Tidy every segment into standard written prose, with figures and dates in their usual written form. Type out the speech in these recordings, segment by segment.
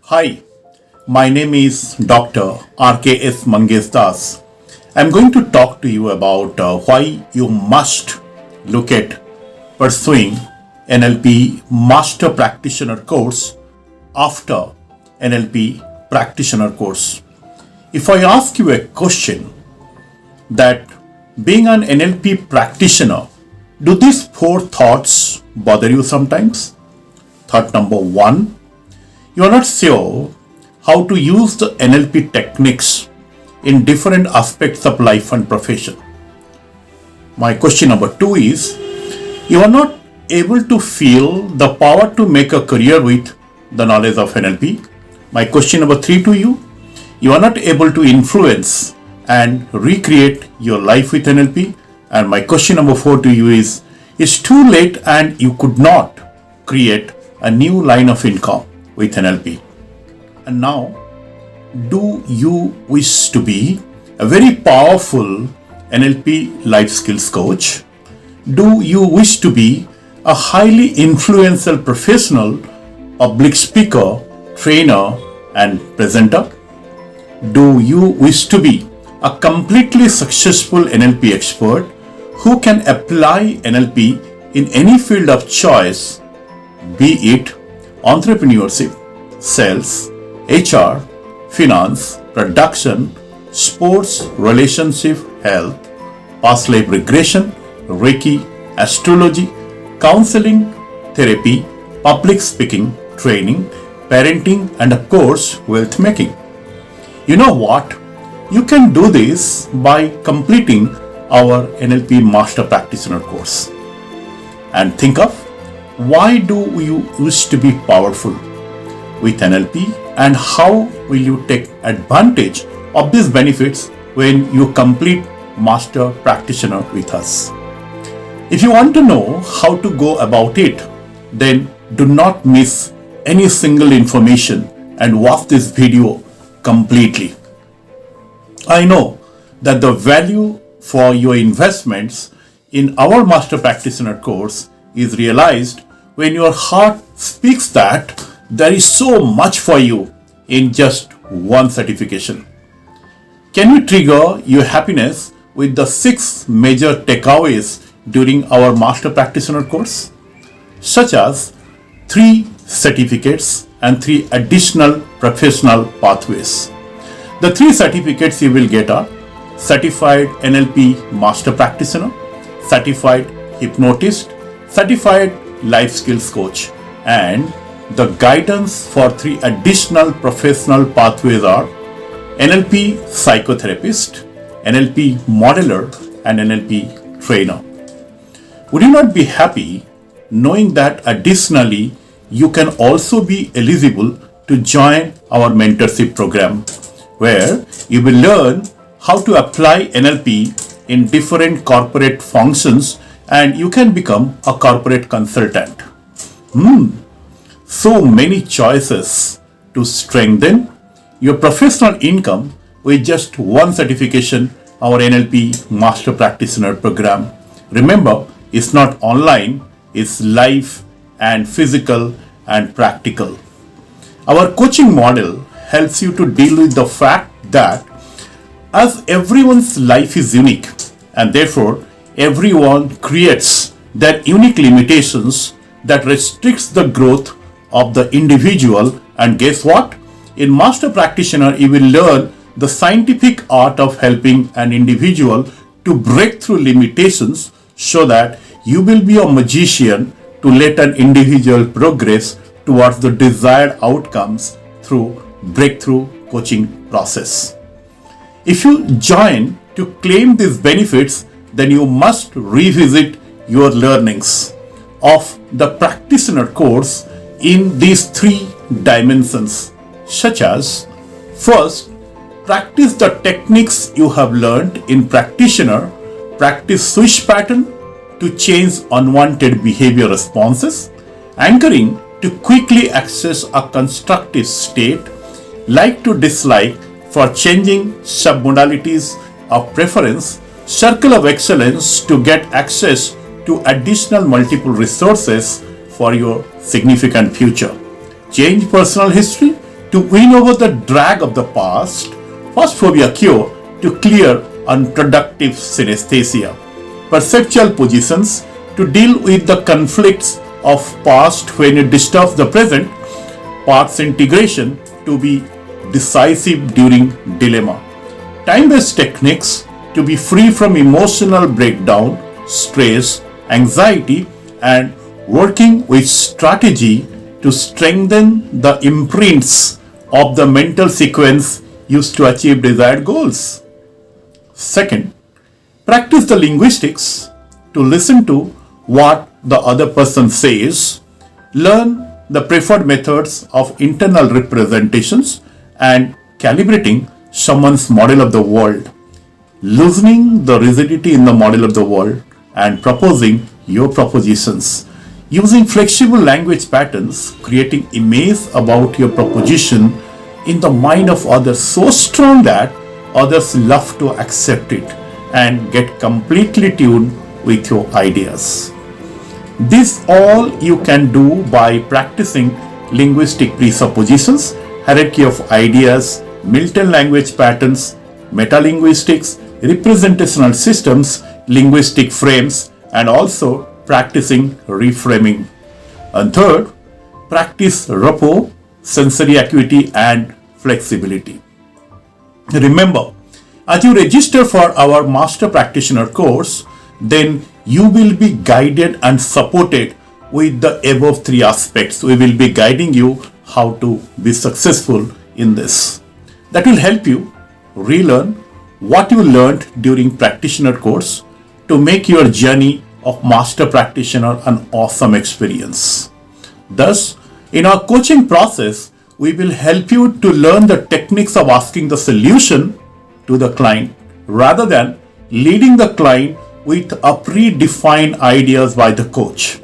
Hi, my name is Dr. RKS Mangesh Das. I'm going to talk to you about why you must look at pursuing NLP Master Practitioner course after NLP Practitioner course. If I ask you a question that being an NLP practitioner, do these four thoughts bother you sometimes? Thought number one, you are not sure how to use the NLP techniques in different aspects of life and profession. My question number two is, you are not able to feel the power to make a career with the knowledge of NLP. My question number three to you, you are not able to influence and recreate your life with NLP. And my question number four to you is, it's too late and you could not create a new line of income with NLP. And now, do you wish to be a very powerful NLP life skills coach? Do you wish to be a highly influential professional, public speaker, trainer, and presenter? Do you wish to be a completely successful NLP expert who can apply NLP in any field of choice, be it entrepreneurship, sales, HR, finance, production, sports, relationship, health, past life regression, Reiki, astrology, counseling, therapy, public speaking, training, parenting, and of course, wealth making? You know what? You can do this by completing our NLP Master Practitioner course. And think of, why do you wish to be powerful with NLP, and how will you take advantage of these benefits when you complete Master Practitioner with us? If you want to know how to go about it, then do not miss any single information and watch this video completely. I know that the value for your investments in our Master Practitioner course is realized when your heart speaks that there is so much for you in just one certification. Can we trigger your happiness with the 6 major takeaways during our Master Practitioner course? Such as 3 certificates and 3 additional professional pathways. The 3 certificates you will get are Certified NLP Master Practitioner, Certified Hypnotist, Certified Life Skills Coach, and the guidance for 3 additional professional pathways are NLP Psychotherapist, NLP Modeler, and NLP Trainer. Would you not be happy knowing that additionally you can also be eligible to join our mentorship program, where you will learn how to apply NLP in different corporate functions and you can become a corporate consultant. So many choices to strengthen your professional income with just one certification, our NLP Master Practitioner program. Remember, it's not online, it's live and physical and practical. Our coaching model helps you to deal with the fact that as everyone's life is unique and therefore everyone creates their unique limitations that restricts the growth of the individual. And guess what? In Master Practitioner, you will learn the scientific art of helping an individual to break through limitations so that you will be a magician to let an individual progress towards the desired outcomes through breakthrough coaching process. If you join to claim these benefits, then you must revisit your learnings of the practitioner course in these 3 dimensions, such as, first, practice the techniques you have learned in practitioner, practice switch pattern to change unwanted behavior responses, anchoring to quickly access a constructive state, like to dislike for changing submodalities of preference, circle of excellence to get access to additional multiple resources for your significant future. Change personal history to win over the drag of the past, fast phobia cure to clear unproductive synesthesia, perceptual positions to deal with the conflicts of past when it disturbs the present, parts integration to be decisive during dilemma, time-based techniques to be free from emotional breakdown, stress, anxiety, and working with strategy to strengthen the imprints of the mental sequence used to achieve desired goals. Second, practice the linguistics to listen to what the other person says, learn the preferred methods of internal representations and calibrating someone's model of the world, loosening the rigidity in the model of the world and proposing your propositions, using flexible language patterns, creating image about your proposition in the mind of others so strong that others love to accept it and get completely tuned with your ideas. This all you can do by practicing linguistic presuppositions, hierarchy of ideas, Milton language patterns, metalinguistics, representational systems, linguistic frames, and also practicing reframing. And third, practice rapport, sensory acuity, and flexibility. Remember, as you register for our Master Practitioner course, then you will be guided and supported with the above three aspects. We will be guiding you how to be successful in this. That will help you relearn what you learned during practitioner course to make your journey of Master Practitioner an awesome experience. Thus, in our coaching process, we will help you to learn the techniques of asking the solution to the client rather than leading the client with a predefined ideas by the coach.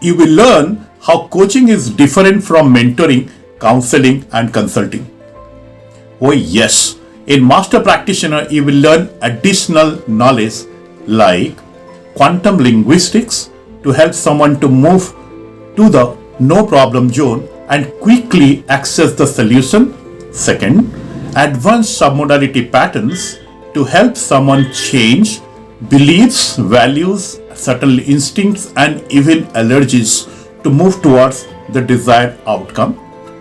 You will learn how coaching is different from mentoring, counseling, and consulting. Oh yes, in Master Practitioner, you will learn additional knowledge like quantum linguistics to help someone to move to the no problem zone and quickly access the solution. Second, advanced submodality patterns to help someone change beliefs, values, certain instincts, and even allergies to move towards the desired outcome.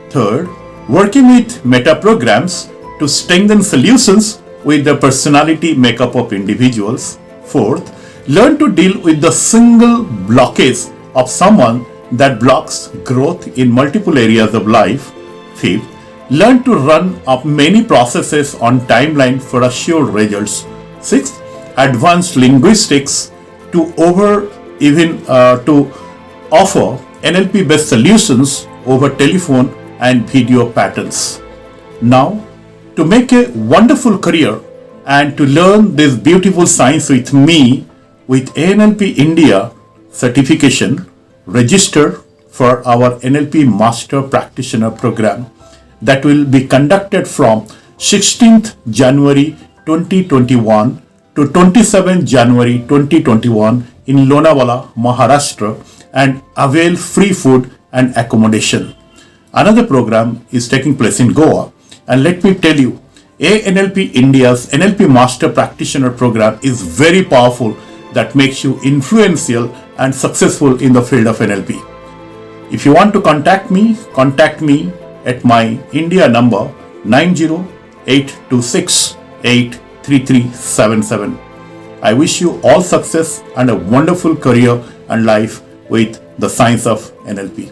Third, working with meta programs to strengthen solutions with the personality makeup of individuals. Fourth, learn to deal with the single blockage of someone that blocks growth in multiple areas of life. Fifth, learn to run up many processes on timeline for assured results. Sixth, advanced linguistics to offer NLP-based solutions over telephone and video patterns. Now, to make a wonderful career and to learn this beautiful science with me with ANLP India certification, register for our NLP Master Practitioner program that will be conducted from 16th January 2021 to 27th January 2021 in Lonavala, Maharashtra, and avail free food and accommodation. Another program is taking place in Goa, and let me tell you, ANLP India's NLP Master Practitioner program is very powerful that makes you influential and successful in the field of NLP. If you want to contact me at my India number 9082683377. I wish you all success and a wonderful career and life with the science of NLP.